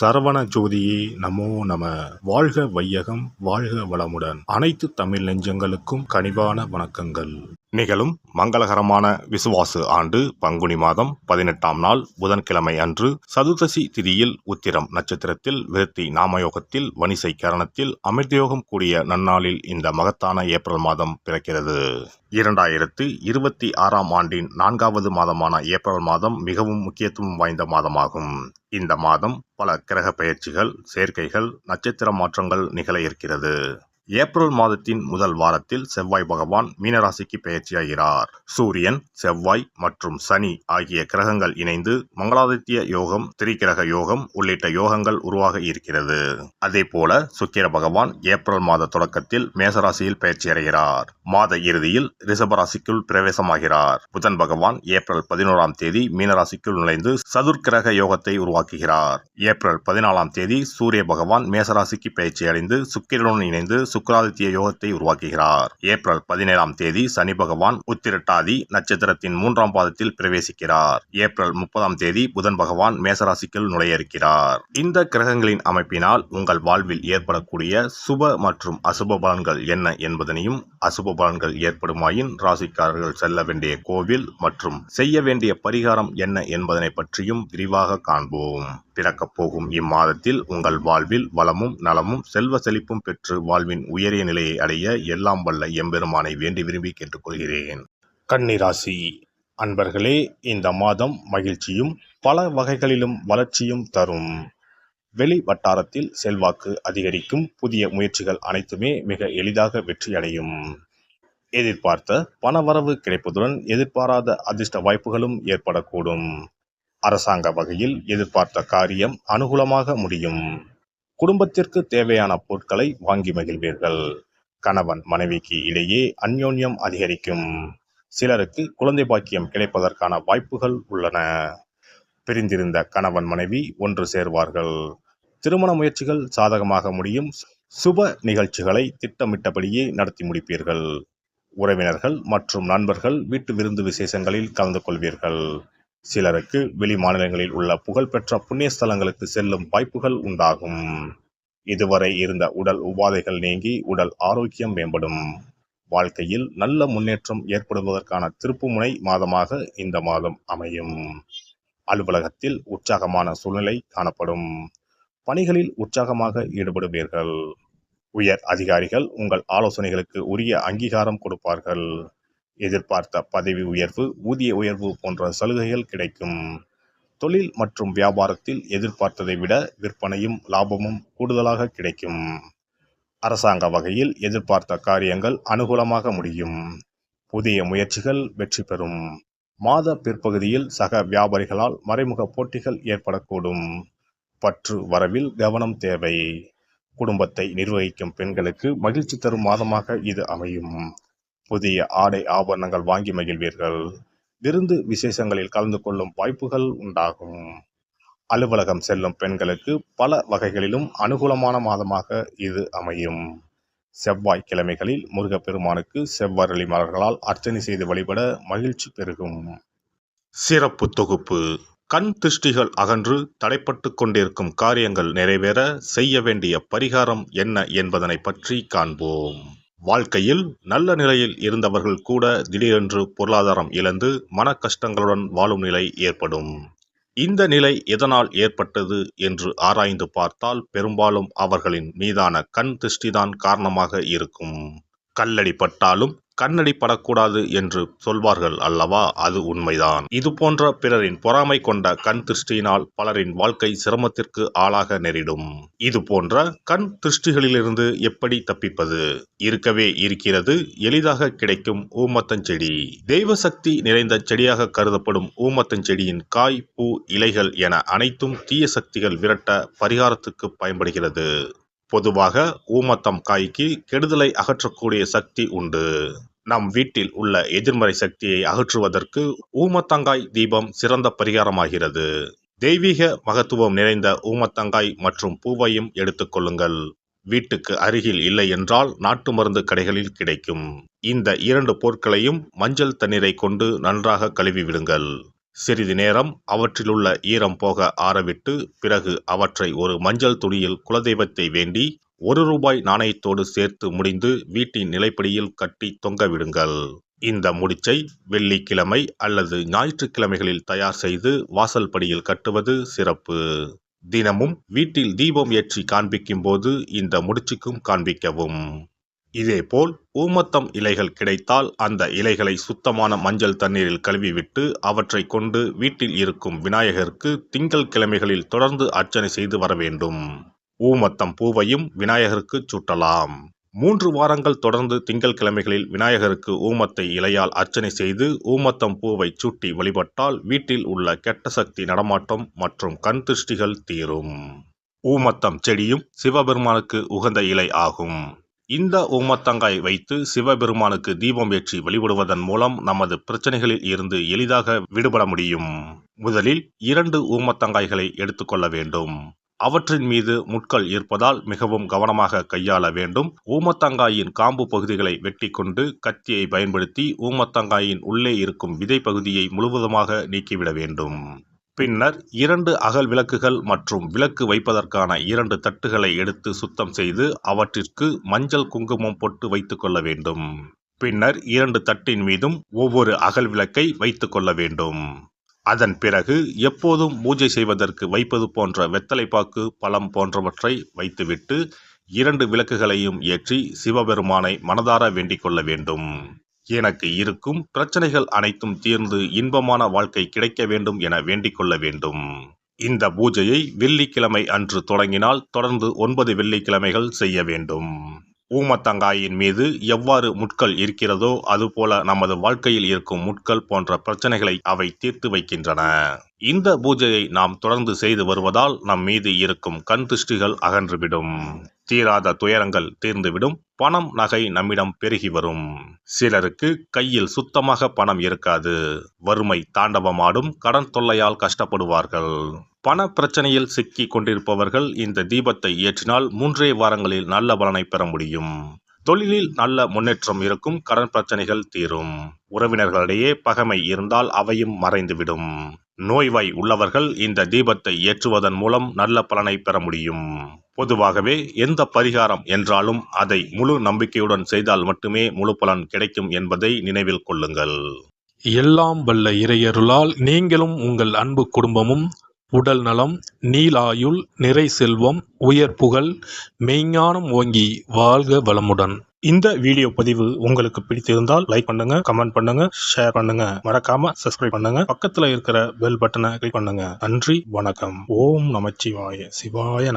சரவண ஜோதியே நமோ நம. வாழ்க வையகம், வாழ்க வளமுடன். அனைத்து தமிழ் நெஞ்சங்களுக்கும் கனிவான வணக்கங்கள். நிகழும் மங்களகரமான விசுவாசு ஆண்டு பங்குனி மாதம் 18ஆம் நாள் புதன்கிழமை அன்று சதுர்தசி திதியில் உத்திரம் நட்சத்திரத்தில் விருத்தி நாமயோகத்தில் வணிசை கரணத்தில் அமிர்தயோகம் கூடிய நன்னாளில் இந்த மகத்தான ஏப்ரல் மாதம் பிறக்கிறது. 2026ஆம் ஆண்டின் 4வது மாதமான ஏப்ரல் மாதம் மிகவும் முக்கியத்துவம் வாய்ந்த மாதமாகும். இந்த மாதம் பல கிரக பெயர்ச்சிகள், சேர்க்கைகள், நட்சத்திர மாற்றங்கள் நிகழ இருக்கிறது. ஏப்ரல் மாதத்தின் முதல் வாரத்தில் செவ்வாய் பகவான் மீனராசிக்கு பெயர்ச்சியாகிறார். சூரியன், செவ்வாய் மற்றும் சனி ஆகிய கிரகங்கள் இணைந்து மங்களாதித்ய யோகம், திரிகிரக யோகம் உள்ளிட்ட யோகங்கள் உருவாக இருக்கிறது. அதே போல சுக்கிர பகவான் ஏப்ரல் மாத தொடக்கத்தில் மேசராசியில் பெயர்ச்சியடைகிறார். மாத இறுதியில் ரிஷபராசிக்குள் பிரவேசமாகிறார். புதன் பகவான் ஏப்ரல் 11ஆம் தேதி மீனராசிக்குள் நுழைந்து சதுர்கிரக யோகத்தை உருவாக்குகிறார். ஏப்ரல் 14ஆம் தேதி சூரிய பகவான் மேசராசிக்கு பெயர்ச்சியடைந்து சுக்கிரனுடன் இணைந்து சுக்கிராதித்ய யோகத்தை உருவாக்குகிறார். ஏப்ரல் 17ஆம் தேதி சனி பகவான் உத்திரட்டாதி நட்சத்திரத்தின் 3ஆம் பாதத்தில் பிரவேசிக்கிறார். ஏப்ரல் 30ஆம் தேதி புதன் பகவான் மேசராசிக்குள் நுழைய இருக்கிறார். இந்த கிரகங்களின் அமைப்பினால் உங்கள் வாழ்வில் ஏற்படக்கூடிய சுப மற்றும் அசுப பலன்கள் என்ன என்பதனையும், அசுப பலன்கள் ஏற்படுமாயின் ராசிக்காரர்கள் செல்ல வேண்டிய கோவில் மற்றும் செய்ய வேண்டிய பரிகாரம் என்ன என்பதனை பற்றியும் விரிவாக காண்போம். பிறக்கப் போகும் இம்மாதத்தில் உங்கள் வாழ்வில் வளமும் நலமும் செல்வ செழிப்பும் பெற்று வாழ்வின் உயரிய நிலையை அடைய எல்லாம் வல்ல எம்பெருமானை வேண்டி விரும்பி கேட்டுக்கொள்கிறேன். கன்னிராசி அன்பர்களே, இந்த மாதம் மகிழ்ச்சியும் பல வகைகளிலும் வளர்ச்சியும் தரும். வெளி வட்டாரத்தில் செல்வாக்கு அதிகரிக்கும். புதிய முயற்சிகள் அனைத்துமே மிக எளிதாக வெற்றியடையும். எதிர்பார்த்த பணவரவு கிடைப்பதுடன் எதிர்பாராத அதிர்ஷ்ட வாய்ப்புகளும் ஏற்படக்கூடும். அரசாங்க வகையில் எதிர்பார்த்த காரியம் அனுகூலமாக முடியும். குடும்பத்திற்கு தேவையான பொருட்களை வாங்கி மகிழ்வீர்கள். கணவன் மனைவிக்கு இடையே அந்யோன்யம் அதிகரிக்கும். சிலருக்கு குழந்தை பாக்கியம் கிடைப்பதற்கான வாய்ப்புகள் உள்ளன. பிரிந்திருந்த கணவன் மனைவி ஒன்று சேர்வார்கள். திருமண முயற்சிகள் சாதகமாக முடியும். சுப நிகழ்ச்சிகளை திட்டமிட்டபடியே நடத்தி முடிப்பீர்கள். உறவினர்கள் மற்றும் நண்பர்கள் வீட்டு விருந்து விசேஷங்களில் கலந்து கொள்வீர்கள். சிலருக்கு வெளி மாநிலங்களில் உள்ள புகழ்பெற்ற புண்ணிய ஸ்தலங்களுக்கு செல்லும் வாய்ப்புகள் உண்டாகும். இதுவரை இருந்த உடல் உபாதைகள் நீங்கி உடல் ஆரோக்கியம் மேம்படும். வாழ்க்கையில் நல்ல முன்னேற்றம் ஏற்படுவதற்கான திருப்புமுனை மாதமாக இந்த மாதம் அமையும். அலுவலகத்தில் உற்சாகமான சூழ்நிலை காணப்படும். பணிகளில் உற்சாகமாக ஈடுபடுவீர்கள். உயர் அதிகாரிகள் உங்கள் ஆலோசனைகளுக்கு உரிய அங்கீகாரம் கொடுப்பார்கள். எதிர்பார்த்த பதவி உயர்வு, ஊதிய உயர்வு போன்ற சலுகைகள் கிடைக்கும். தொழில் மற்றும் வியாபாரத்தில் எதிர்பார்த்ததை விட விற்பனையும் லாபமும் கூடுதலாக கிடைக்கும். அரசாங்க வகையில் எதிர்பார்த்த காரியங்கள் அனுகூலமாக முடியும். புதிய முயற்சிகள் வெற்றி பெறும். மாத பிற்பகுதியில் சக வியாபாரிகளால் மறைமுக போட்டிகள் ஏற்படக்கூடும். பற்று வரவில் கவனம் தேவை. குடும்பத்தை நிர்வகிக்கும் பெண்களுக்கு மகிழ்ச்சி தரும் மாதமாக இது அமையும். புதிய ஆடை ஆபரணங்கள் வாங்கி மகிழ்வீர்கள். விருந்து விசேஷங்களில் கலந்து கொள்ளும் வாய்ப்புகள் உண்டாகும். அலுவலகம் செல்லும் பெண்களுக்கு பல வகைகளிலும் அனுகூலமான மாதமாக இது அமையும். செவ்வாய் கிழமைகளில் முருகப்பெருமானுக்கு செவ்வரளி மலர்களால் அர்ச்சனை செய்து வழிபட மகிழ்ச்சி பெருகும். சிறப்பு தொகுப்பு. கண் திருஷ்டிகள் அகன்று தடைப்பட்டு கொண்டிருக்கும் காரியங்கள் நிறைவேற செய்ய வேண்டிய பரிகாரம் என்ன என்பதனை பற்றி காண்போம். வாழ்க்கையில் நல்ல நிலையில் இருந்தவர்கள் கூட திடீரென்று பொருளாதாரம் இழந்து மன கஷ்டங்களுடன் வாழும் நிலை ஏற்படும். இந்த நிலை எதனால் ஏற்பட்டது என்று ஆராய்ந்து பார்த்தால் பெரும்பாலும் அவர்களின் மீதான கண் திருஷ்டிதான் காரணமாக இருக்கும். கல்லடி பட்டாலும் கண்ணடி படக்கூடாது என்று சொல்வார்கள் அல்லவா, அது உண்மைதான். இது போன்ற பிறரின் பொறாமை கொண்ட கண் திருஷ்டியினால் பலரின் வாழ்க்கை சிரமத்திற்கு ஆளாக நேரிடும். இது போன்ற கண் திருஷ்டிகளிலிருந்து எப்படி தப்பிப்பது? இருக்கவே இருக்கிறது எளிதாக கிடைக்கும் ஊமத்தஞ்செடி. தெய்வ சக்தி நிறைந்த செடியாக கருதப்படும் ஊமத்தஞ்செடியின் காய், பூ, இலைகள் என அனைத்தும் தீய சக்திகள் விரட்ட பரிகாரத்துக்கு பயன்படுகிறது. பொதுவாக ஊமத்தம் காய்க்கு கெடுதலை அகற்றக்கூடிய சக்தி உண்டு. நம் வீட்டில் உள்ள எதிர்மறை சக்தியை அகற்றுவதற்கு ஊமத்தங்காய் தீபம் சிறந்த பரிகாரமாகிறது. தெய்வீக மகத்துவம் நிறைந்த ஊமத்தங்காய் மற்றும் பூவையும் எடுத்துக்கொள்ளுங்கள். வீட்டுக்கு அருகில் இல்லை என்றால் நாட்டு மருந்து கடைகளில் கிடைக்கும். இந்த 2 பொருட்களையும் மஞ்சள் தண்ணீரை கொண்டு நன்றாக கழுவி விடுங்கள். சிறிது நேரம் அவற்றிலுள்ள ஈரம் போக ஆறவிட்டு பிறகு அவற்றை ஒரு மஞ்சள் துணியில் குலதெய்வத்தை வேண்டி ₹1 நாணயத்தோடு சேர்த்து முடிந்து வீட்டின் நிலைப்படியில் கட்டி தொங்கவிடுங்கள். இந்த முடிச்சை வெள்ளிக்கிழமை அல்லது ஞாயிற்றுக்கிழமைகளில் தயார் செய்து வாசல் படியில் கட்டுவது சிறப்பு. தினமும் வீட்டில் தீபம் ஏற்றி காண்பிக்கும் போது இந்த முடிச்சுக்கும் காண்பிக்கவும். இதேபோல் ஊமத்தம் இலைகள் கிடைத்தால் அந்த இலைகளை சுத்தமான மஞ்சள் தண்ணீரில் கழுவிவிட்டு அவற்றை கொண்டு வீட்டில் இருக்கும் விநாயகருக்கு திங்கள் கிழமைகளில் தொடர்ந்து அர்ச்சனை செய்து வர வேண்டும். ஊமத்தம் பூவையும் விநாயகருக்கு சூட்டலாம். 3 வாரங்கள் தொடர்ந்து திங்கள் கிழமைகளில் விநாயகருக்கு ஊமத்தை இலையால் அர்ச்சனை செய்து ஊமத்தம் பூவை சூட்டி வழிபட்டால் வீட்டில் உள்ள கெட்ட சக்தி நடமாட்டம் மற்றும் கண் திருஷ்டிகள் தீரும். ஊமத்தம் செடியும் சிவபெருமானுக்கு உகந்த இலை ஆகும். இந்த ஊமத்தங்காய் வைத்து சிவபெருமானுக்கு தீபம் ஏற்றி வழிபடுவதன் மூலம் நமது பிரச்சனைகளில் இருந்து எளிதாக விடுபட முடியும். முதலில் 2 ஊமத்தங்காய்களை எடுத்துக்கொள்ள வேண்டும். அவற்றின் மீது முட்கள் இருப்பதால் மிகவும் கவனமாக கையாள வேண்டும். ஊமத்தங்காயின் காம்பு பகுதிகளை வெட்டி கொண்டு கத்தியை பயன்படுத்தி ஊமத்தங்காயின் உள்ளே இருக்கும் விதை பகுதியை முழுவதுமாக நீக்கிவிட வேண்டும். பின்னர் 2 அகல் விளக்குகள் மற்றும் விளக்கு வைப்பதற்கான 2 தட்டுகளை எடுத்து சுத்தம் செய்து அவற்றிற்கு மஞ்சள் குங்குமம் போட்டு வைத்துக் கொள்ள வேண்டும். பின்னர் 2 தட்டின் மீதும் ஒவ்வொரு அகல் விளக்கை வைத்துக் கொள்ள வேண்டும். அதன் பிறகு எப்போதும் பூஜை செய்வதற்கு வைப்பது போன்ற வெத்தலைப்பாக்கு, பழம் போன்றவற்றை வைத்துவிட்டு 2 விளக்குகளையும் ஏற்றி சிவபெருமானை மனதார வேண்டிக் கொள்ள வேண்டும். எனக்கு இருக்கும் பிரச்சனைகள் அனைத்தும் தீர்ந்து இன்பமான வாழ்க்கை கிடைக்க வேண்டும் என வேண்டிக் கொள்ள வேண்டும். இந்த பூஜையை வெள்ளிக்கிழமை அன்று தொடங்கினால் தொடர்ந்து 9 வெள்ளிக்கிழமைகள் செய்ய வேண்டும். ஊமத்தங்காயின் மீது எவ்வாறு முட்கள் இருக்கிறதோ அதுபோல நமது வாழ்க்கையில் இருக்கும் முட்கள் போன்ற பிரச்சனைகளை அவை தீர்த்து வைக்கின்றன. இந்த பூஜையை நாம் தொடர்ந்து செய்து வருவதால் நம் மீது இருக்கும் கண் திருஷ்டிகள் அகன்றுவிடும். தீராத துயரங்கள் தீர்ந்துவிடும். பணம், நகை நம்மிடம் பெருகி வரும். சிலருக்கு கையில் சுத்தமாக பணம் இருக்காது. வறுமை தாண்டவமாடும். கடன் தொல்லையால் கஷ்டப்படுவார்கள். பண பிரச்சனையில் சிக்கி கொண்டிருப்பவர்கள் இந்த தீபத்தை ஏற்றினால் 3 வாரங்களில் நல்ல பலனை பெற முடியும். தொழிலில் நல்ல முன்னேற்றம் இருக்கும். கடன் பிரச்சனைகள் தீரும். உறவினர்களிடையே பகைமை இருந்தால் அவையும் மறைந்துவிடும். நோய்வாய் உள்ளவர்கள் இந்த தீபத்தை ஏற்றுவதன் மூலம் நல்ல பலனை பெற முடியும். பொதுவாகவே எந்த பரிகாரம் என்றாலும் அதை முழு நம்பிக்கையுடன் செய்தால் மட்டுமே முழு பலன் கிடைக்கும் என்பதை நினைவில் கொள்ளுங்கள். எல்லாம் வல்ல இறையருளால் நீங்களும் உங்கள் அன்பு குடும்பமும் உடல் நலம், நீலாயுள், நிறை செல்வம், உயர் புகழ், மெய்ஞானம் ஓங்கி வாழ்க வளமுடன். இந்த வீடியோ பதிவு உங்களுக்கு பிடித்திருந்தால் லைக் பண்ணுங்க, கமெண்ட் பண்ணுங்க, ஷேர் பண்ணுங்க. மறக்காம சப்ஸ்கிரைப் பண்ணுங்க. பக்கத்துல இருக்கிற பெல் பட்டனை கிளிக் பண்ணுங்க. நன்றி, வணக்கம். ஓம் நமச்சிவாய. சிவாய